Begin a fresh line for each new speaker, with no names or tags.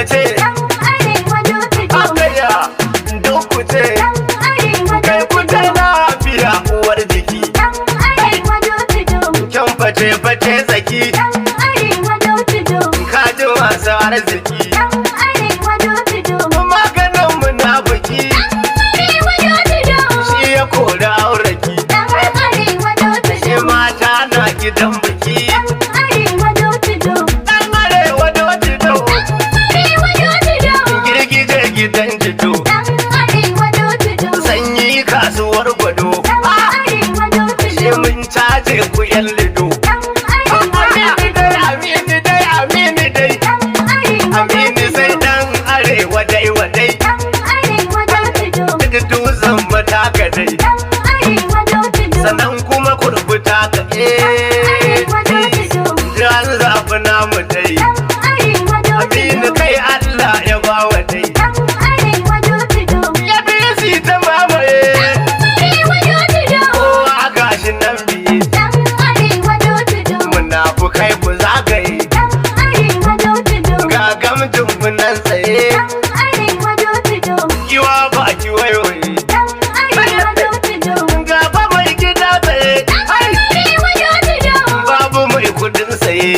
ce akaya duku ce kai kuta lafiya uwar jiki kyan face zaki kaji masu arziki maganin munafiki shi ya kori auraki shi mata na gidan biki dan arewa dotido girgije gidan jito sanyi kasuwar gwado shi mun caje ku yan lido amini sai dan arewa dai wadai duk dutsen mataka dai sannan kuma kurbuta ka ran zafi namu dai amini kai Allah ya bawa dai ya biya si ta mamaye kowa gashi nan biye munafukai ku zagaye gamjin nan tsaye kiwa ba ki wayoyi gaba mai gida tsaye babu mai kudin tsaye